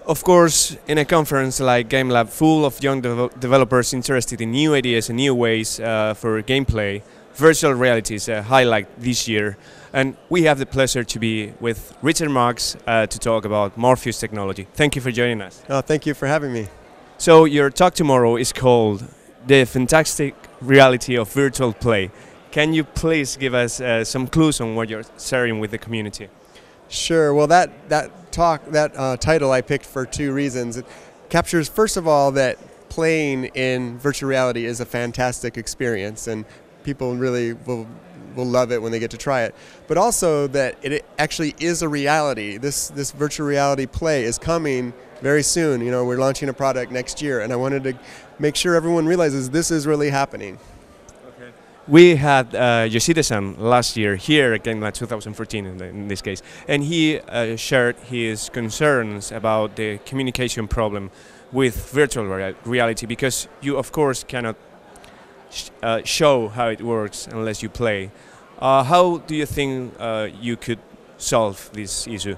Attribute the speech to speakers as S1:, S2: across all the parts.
S1: Of course, in a conference like Gamelab, full of young developers interested in new ideas and new ways for gameplay, virtual reality is a highlight this year. And we have the pleasure to be with Richard Marks to talk about Morpheus technology. Thank you for joining us.
S2: Oh, thank you for having me.
S1: So your talk tomorrow is called The Fantastic Reality of Virtual Play. Can you please give us some clues on what you're sharing with the community?
S2: Sure. Well, that title I picked for two reasons. It captures, first of all, that playing in virtual reality is a fantastic experience, and people really will love it when they get to try it. But also that it actually is a reality. This virtual reality play is coming very soon. You know, we're launching a product next year, and I wanted to make sure everyone realizes this is really happening.
S1: We had Yoshida-san last year here at Gamelab 2014 in this case, and he shared his concerns about the communication problem with virtual reality, because you of course cannot show how it works unless you play. How do you think you could solve this issue?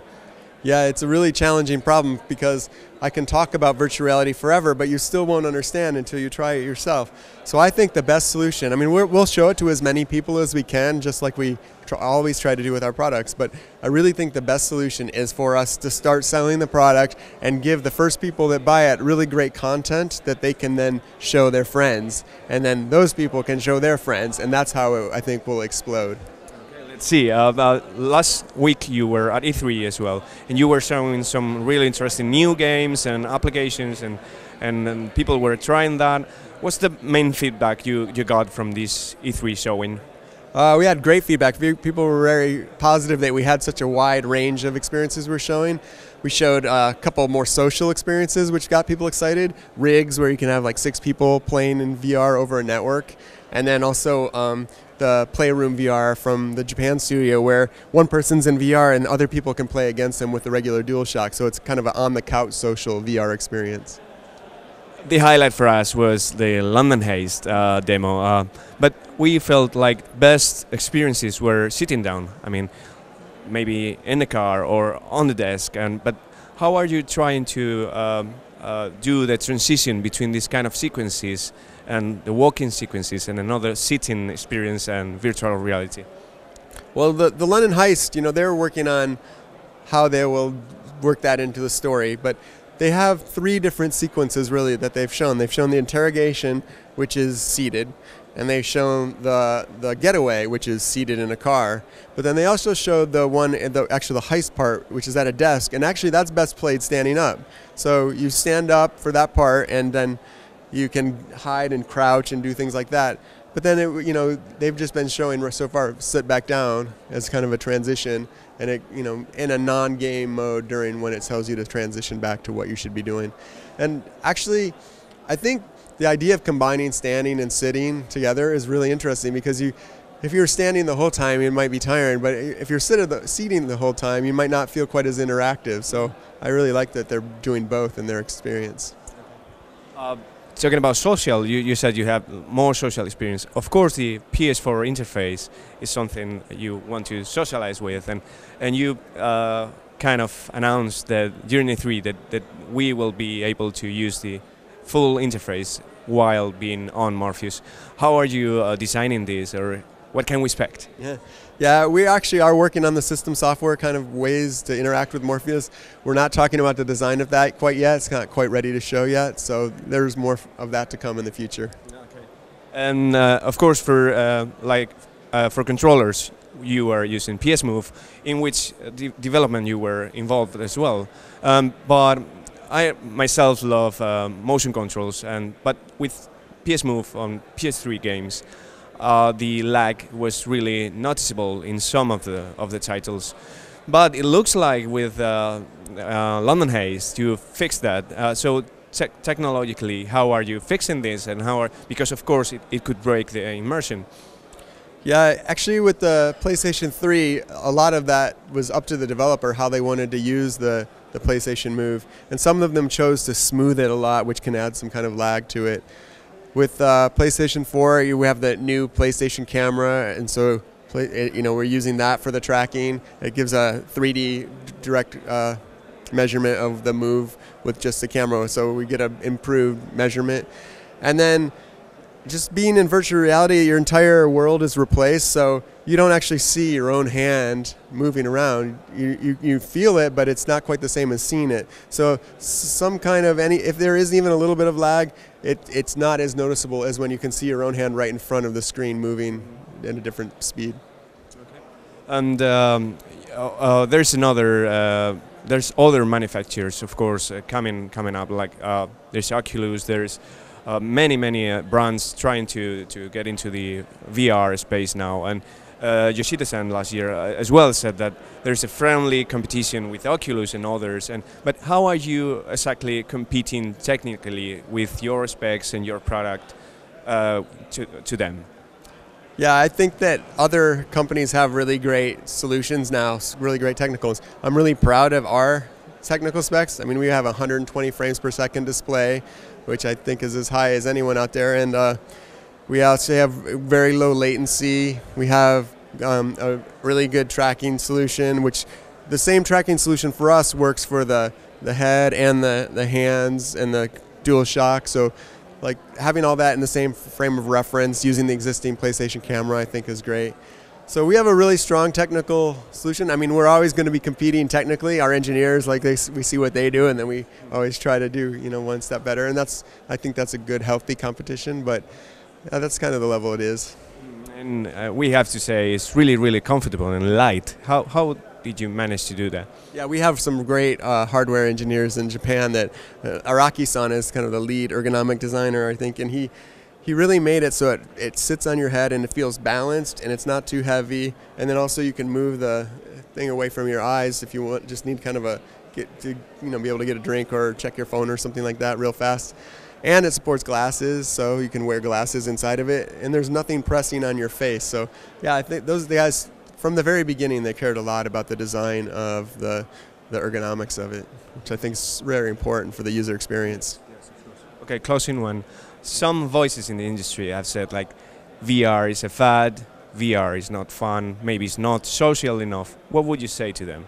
S2: Yeah, it's a really challenging problem because I can talk about virtual reality forever, but you still won't understand until you try it yourself. So I think the best solution, I mean, we'll show it to as many people as we can, just like we always try to do with our products, but I really think the best solution is for us to start selling the product and give the first people that buy it really great content that they can then show their friends, and then those people can show their friends, and that's how it, I think, will explode.
S1: See, last week you were at E3 as well, and you were showing some really interesting new games and applications, and people were trying that. What's the main feedback you got from this E3 showing?
S2: We had great feedback. People were very positive that we had such a wide range of experiences we're showing. We showed a couple more social experiences which got people excited. Rigs where you can have like 6 people playing in VR over a network. And then also the Playroom VR from the Japan studio where one person's in VR and other people can play against them with the regular DualShock. So it's kind of an on-the-couch social VR experience.
S1: The highlight for us was the London Heist demo, but we felt like best experiences were sitting down. I mean, maybe in the car or on the desk. But how are you trying to do the transition between these kind of sequences and the walking sequences and another sitting experience and virtual reality?
S2: Well, the London Heist, you know, they're working on how they will work that into the story, but they have 3 different sequences really that they've shown. They've shown the interrogation, which is seated, and they've shown the getaway, which is seated in a car. But then they also showed the one, actually the heist part, which is at a desk, and actually that's best played standing up. So you stand up for that part, and then you can hide and crouch and do things like that. But then, you know, they've just been showing so far sit back down as kind of a transition, and it, you know, in a non-game mode during when it tells you to transition back to what you should be doing. And actually, I think the idea of combining standing and sitting together is really interesting because if you're standing the whole time, it might be tiring, but if you're seating the whole time, you might not feel quite as interactive. So I really like that they're doing both in their experience.
S1: Talking about social, you said you have more social experience. Of course, the PS4 interface is something you want to socialize with, and you kind of announced that during E3 that we will be able to use the full interface while being on Morpheus. How are you designing this, or what can we expect?
S2: Yeah, we actually are working on the system software kind of ways to interact with Morpheus. We're not talking about the design of that quite yet. It's not quite ready to show yet, so there's more of that to come in the future.
S1: Okay. And of course, for controllers, you are using PS Move, in which development you were involved as well. But I myself love motion controls, but with PS Move on PS3 games, the lag was really noticeable in some of the titles, but it looks like with London Heist you fixed that. So technologically, how are you fixing this, and because of course it could break the immersion?
S2: Yeah, actually with the PlayStation 3, a lot of that was up to the developer how they wanted to use the PlayStation Move, and some of them chose to smooth it a lot, which can add some kind of lag to it. With PlayStation 4, we have the new PlayStation camera, and so we're using that for the tracking. It gives a 3D direct measurement of the move with just the camera, so we get an improved measurement. And then just being in virtual reality, your entire world is replaced, so you don't actually see your own hand moving around. You feel it, but it's not quite the same as seeing it. So some kind of if there is even a little bit of lag, it's not as noticeable as when you can see your own hand right in front of the screen moving at a different speed.
S1: Okay. And there's other manufacturers, of course, coming up. Like there's Oculus, there's many brands trying to get into the VR space now, and Yoshida-san last year as well said that there's a friendly competition with Oculus and others. But how are you exactly competing technically with your specs and your product to them?
S2: Yeah, I think that other companies have really great solutions now, really great technicals. I'm really proud of our technical specs. I mean, we have a 120 frames per second display, which I think is as high as anyone out there, and we also have very low latency. We have a really good tracking solution, which the same tracking solution for us works for the head and the hands and the DualShock. So like having all that in the same frame of reference using the existing PlayStation camera, I think is great. So we have a really strong technical solution. I mean, we're always going to be competing technically. Our engineers, we see what they do, and then we always try to do one step better. And I think that's a good, healthy competition. But that's kind of the level it is.
S1: And we have to say it's really comfortable and light. How did you manage to do that?
S2: Yeah, we have some great hardware engineers in Japan. That Araki-san is kind of the lead ergonomic designer, I think, and he really made it so it sits on your head and it feels balanced and it's not too heavy. And then also you can move the thing away from your eyes if you want. Just need kind of be able to get a drink or check your phone or something like that real fast. And it supports glasses, so you can wear glasses inside of it. And there's nothing pressing on your face. So yeah, I think those guys from the very beginning, they cared a lot about the design of the ergonomics of it, which I think is very important for the user experience.
S1: Yes, of course. Okay, closing one. Some voices in the industry have said like VR is a fad, VR is not fun, maybe it's not social enough. What would you say to them?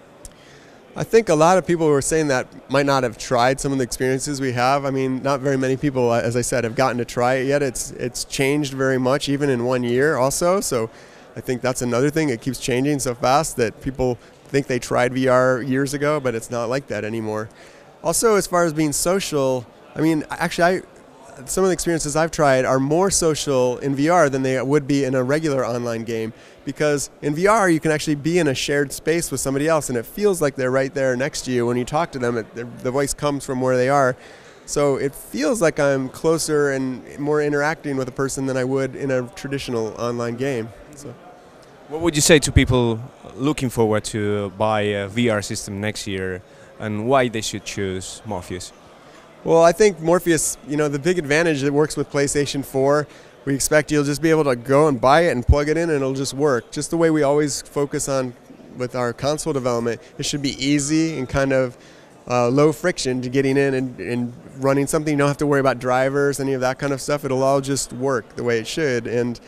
S2: I think a lot of people who are saying that might not have tried some of the experiences we have. I mean, not very many people, as I said, have gotten to try it yet. It's changed very much, even in 1 year also. So I think that's another thing. It keeps changing so fast that people think they tried VR years ago, but it's not like that anymore. Also, as far as being social, I mean, actually, some of the experiences I've tried are more social in VR than they would be in a regular online game, because in VR you can actually be in a shared space with somebody else and it feels like they're right there next to you. When you talk to them, the voice comes from where they are. So it feels like I'm closer and more interacting with a person than I would in a traditional online game. So,
S1: what would you say to people looking forward to buy a VR system next year and why they should choose Morpheus?
S2: Well, I think Morpheus, the big advantage, it works with PlayStation 4. We expect you'll just be able to go and buy it and plug it in and it'll just work. Just the way we always focus on with our console development. It should be easy and kind of low friction to getting in and running something. You don't have to worry about drivers, any of that kind of stuff. It'll all just work the way it should. And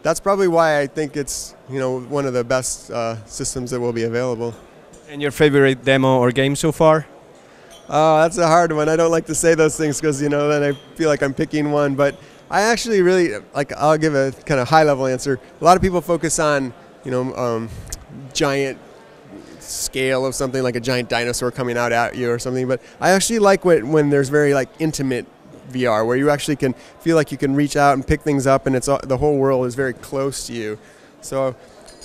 S2: that's probably why I think it's one of the best systems that will be available.
S1: And your favorite demo or game so far?
S2: That's a hard one. I don't like to say those things because then I feel like I'm picking one. But I actually really I'll give a kind of high-level answer. A lot of people focus on giant scale of something like a giant dinosaur coming out at you or something. But I actually like when there's very intimate VR, where you actually can feel like you can reach out and pick things up, and the whole world is very close to you. So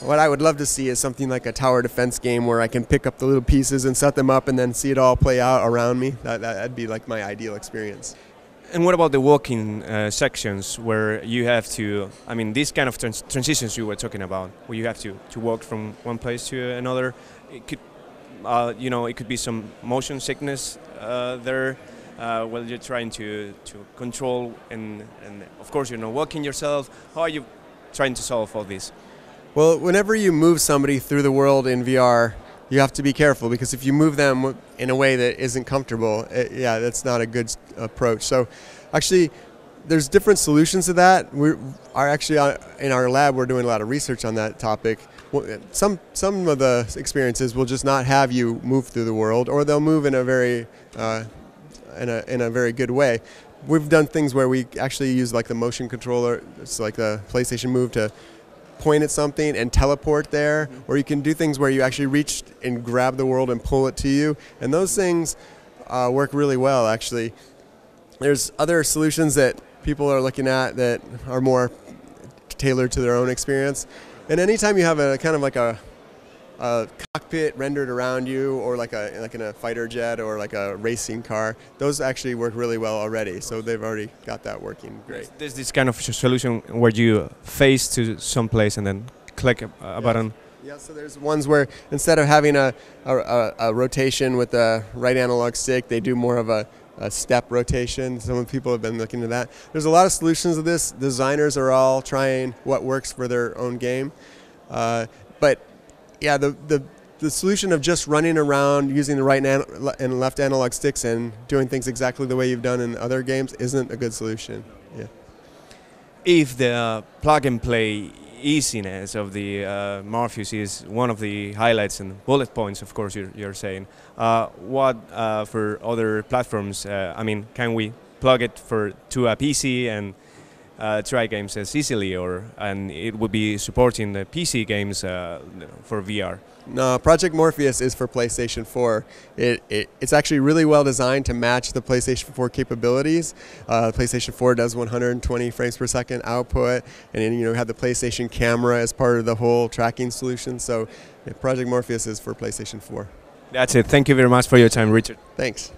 S2: what I would love to see is something like a tower defense game where I can pick up the little pieces and set them up and then see it all play out around me. That'd be like my ideal experience.
S1: And what about the walking sections where you have to, these kind of transitions you were talking about, where you have to walk from one place to another? It could, it could be some motion sickness there while you're trying to control and of course you're not walking yourself. How are you trying to solve all this?
S2: Well, whenever you move somebody through the world in VR, you have to be careful, because if you move them in a way that isn't comfortable, that's not a good approach. So actually, there's different solutions to that. We are actually in our lab. We're doing a lot of research on that topic. Some of the experiences will just not have you move through the world, or they'll move in a very in a very good way. We've done things where we actually use like the motion controller, it's like the PlayStation Move, to point at something and teleport there, or you can do things where you actually reach and grab the world and pull it to you, and those things work really well actually. There's other solutions that people are looking at that are more tailored to their own experience, and anytime you have a kind of like a cockpit rendered around you, or like in a fighter jet or like a racing car, those actually work really well already. So they've already got that working great.
S1: There's this kind of solution where you face to some place and then click a button.
S2: Yeah, so there's ones where instead of having a rotation with the right analog stick, they do more of a step rotation. Some people have been looking at that. There's a lot of solutions to this. Designers are all trying what works for their own game. But yeah, the solution of just running around using the right and left analog sticks and doing things exactly the way you've done in other games isn't a good solution. Yeah.
S1: If the plug-and-play easiness of the Morpheus is one of the highlights and bullet points, of course, you're saying, what for other platforms, I mean, can we plug it to a PC and try games as easily, and it would be supporting the PC games for VR?
S2: No, Project Morpheus is for PlayStation 4. It's actually really well designed to match the PlayStation 4 capabilities. PlayStation 4 does 120 frames per second output, and then you have the PlayStation camera as part of the whole tracking solution. So Project Morpheus is for PlayStation 4.
S1: That's it. Thank you very much for your time, Richard.
S2: Thanks.